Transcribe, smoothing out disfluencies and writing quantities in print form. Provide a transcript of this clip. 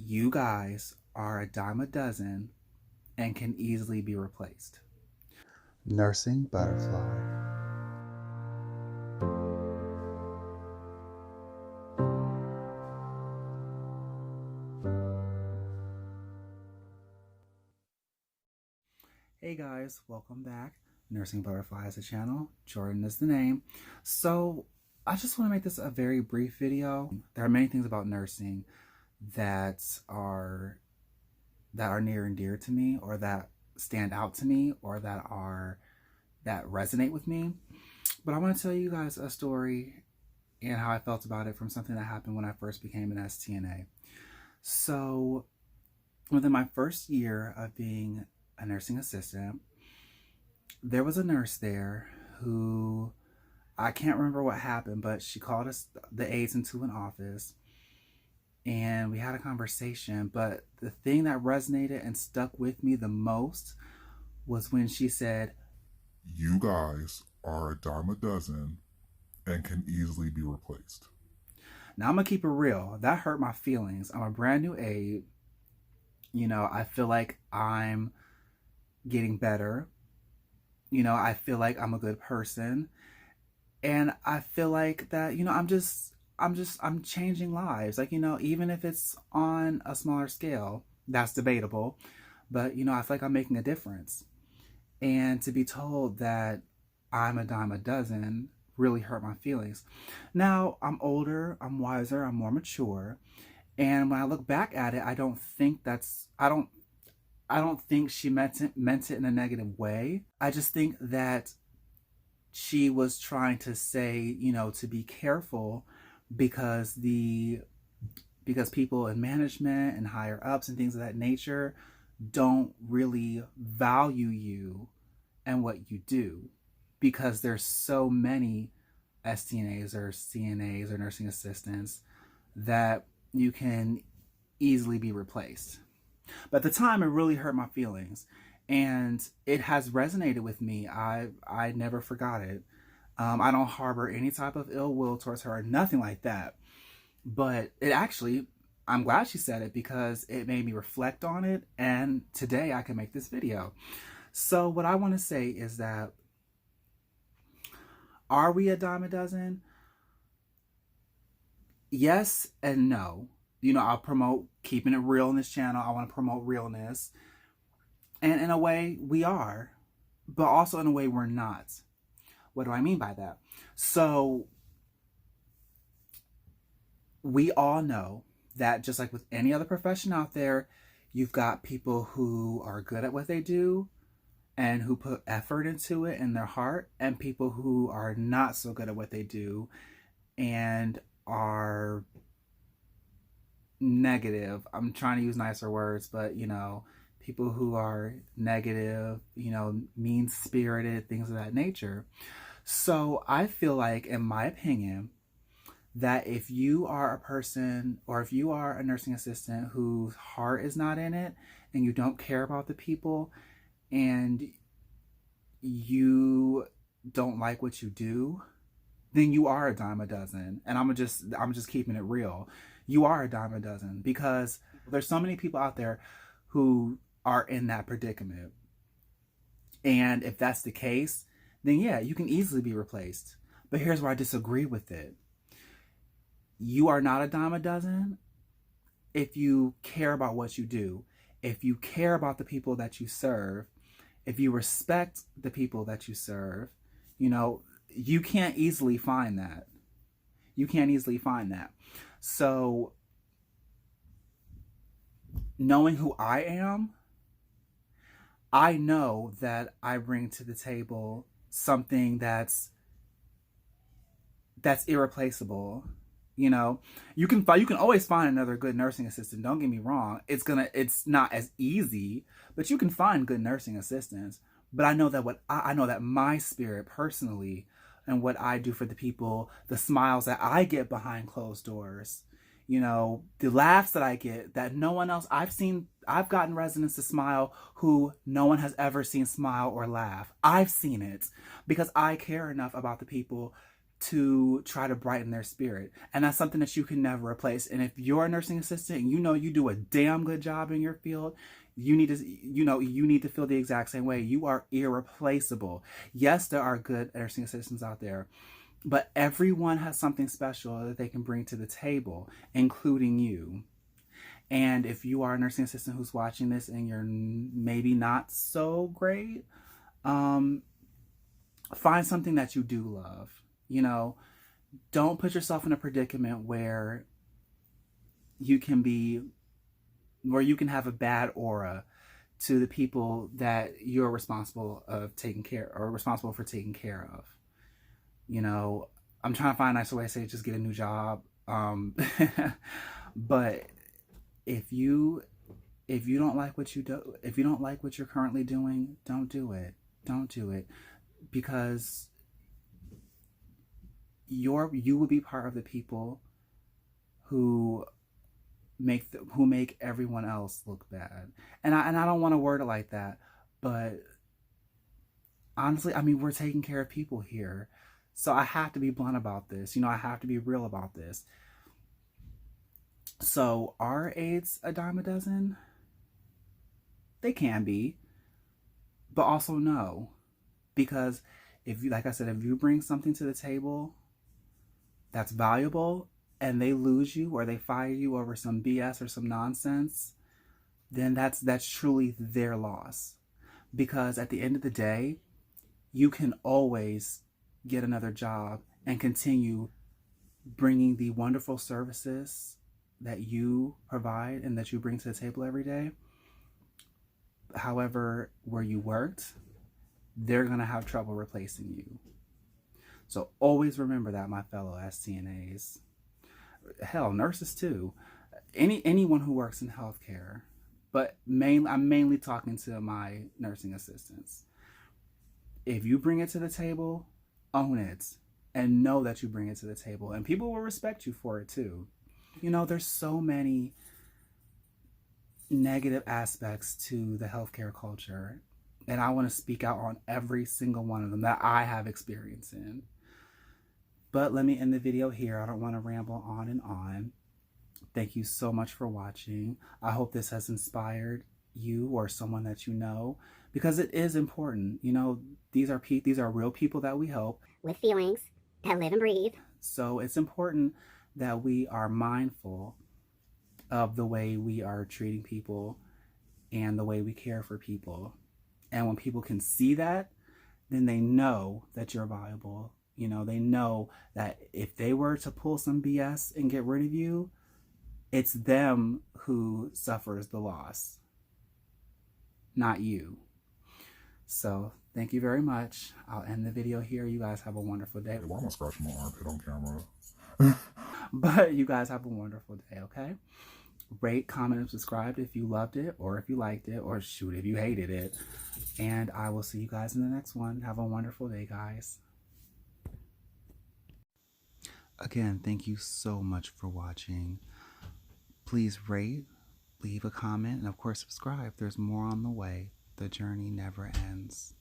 You guys are a dime a dozen and can easily be replaced. Nursing butterfly. Hey guys, welcome back. Nursing Butterfly is the channel. Jordan is the name. So I just want to make this a very brief video. There are many things about nursing that are near and dear to me, or that stand out to me, or that resonate with me. But I want to tell you guys a story and how I felt about it from something that happened when I first became an stna. So within my first year of being a nursing assistant, there was a nurse there who, I can't remember what happened, but she called us, the aides, into an office and we had a conversation. But the thing that resonated and stuck with me the most was when she said, You guys are a dime a dozen and can easily be replaced. now I'm gonna keep it real. That hurt my feelings. I'm a brand new aide. I feel like I'm getting better. I feel like I'm a good person. And I feel like that, I'm changing lives. Like, even if it's on a smaller scale, that's debatable. But, I feel like I'm making a difference. And to be told that I'm a dime a dozen really hurt my feelings. Now, I'm older, I'm wiser, I'm more mature. And when I look back at it, I don't think she meant it in a negative way. I just think that she was trying to say, to be careful because because people in management and higher ups and things of that nature don't really value you and what you do, because there's so many STNAs or CNAs or nursing assistants that you can easily be replaced. But at the time, it really hurt my feelings, and it has resonated with me. I never forgot it. I don't harbor any type of ill will towards her or nothing like that. But it actually, I'm glad she said it because it made me reflect on it, and today I can make this video. So what I want to say is that, are we a dime a dozen? Yes and no. I'll promote keeping it real in this channel. I want to promote realness. And in a way, we are, but also in a way, we're not. What do I mean by that? So, we all know that just like with any other profession out there, you've got people who are good at what they do and who put effort into it in their heart, and people who are not so good at what they do and are negative. I'm trying to use nicer words, but people who are negative, mean spirited, things of that nature. So I feel like, in my opinion, that if you are a person, or if you are a nursing assistant whose heart is not in it and you don't care about the people and you don't like what you do, then you are a dime a dozen. And I'm just keeping it real. You are a dime a dozen, because there's so many people out there who are in that predicament. And if that's the case, then yeah, you can easily be replaced. But here's where I disagree with it. You are not a dime a dozen if you care about what you do, if you care about the people that you serve, if you respect the people that you serve. You can't easily find that. You can't easily find that. So, knowing who I am, I know that I bring to the table something that's irreplaceable. You can always find another good nursing assistant. Don't get me wrong. It's not as easy, but you can find good nursing assistants. But I know that I know that my spirit personally, and what I do for the people, the smiles that I get behind closed doors, the laughs that I get that no one else I've gotten residents to smile who no one has ever seen smile or laugh. I've seen it because I care enough about the people to try to brighten their spirit. And that's something that you can never replace. And if you're a nursing assistant and you know you do a damn good job in your field, you need to feel the exact same way. You are irreplaceable. Yes, there are good nursing assistants out there, but everyone has something special that they can bring to the table, including you. And if you are a nursing assistant who's watching this and you're maybe not so great, find something that you do love. You know, don't put yourself in a predicament where you can have a bad aura to the people that you're responsible for taking care of. You know, I'm trying to find a nicer way to say just get a new job. But if you don't like what you do, if you don't like what you're currently doing, don't do it. Don't do it, because you will be part of the people who make everyone else look bad. And I don't want to word it like that, but honestly, I mean, we're taking care of people here. So I have to be blunt about this. You know, I have to be real about this. So are aides a dime a dozen? They can be, but also no. Because if you, like I said, if you bring something to the table that's valuable and they lose you or they fire you over some BS or some nonsense, then that's truly their loss. Because at the end of the day, you can always get another job and continue bringing the wonderful services that you provide and that you bring to the table every day. However, where you worked, they're going to have trouble replacing you. So always remember that, my fellow STNAs. Hell, nurses too. Anyone who works in healthcare. But I'm mainly talking to my nursing assistants. If you bring it to the table, own it. And know that you bring it to the table. And people will respect you for it too. You know, there's so many negative aspects to the healthcare culture. And I want to speak out on every single one of them that I have experience in. But let me end the video here. I don't want to ramble on and on. Thank you so much for watching. I hope this has inspired you or someone that you know, because it is important. You know, these are real people that we help with feelings that live and breathe. So it's important that we are mindful of the way we are treating people and the way we care for people. And when people can see that, then they know that you're valuable. You know, they know that if they were to pull some BS and get rid of you, it's them who suffers the loss, not you. So thank you very much. I'll end the video here. You guys have a wonderful day. Why am I scratching my armpit on camera? But you guys have a wonderful day, okay? Rate, comment, and subscribe if you loved it, or if you liked it, or shoot, if you hated it. And I will see you guys in the next one. Have a wonderful day, guys. Again, thank you so much for watching. Please rate, leave a comment, and of course subscribe. There's more on the way. The journey never ends.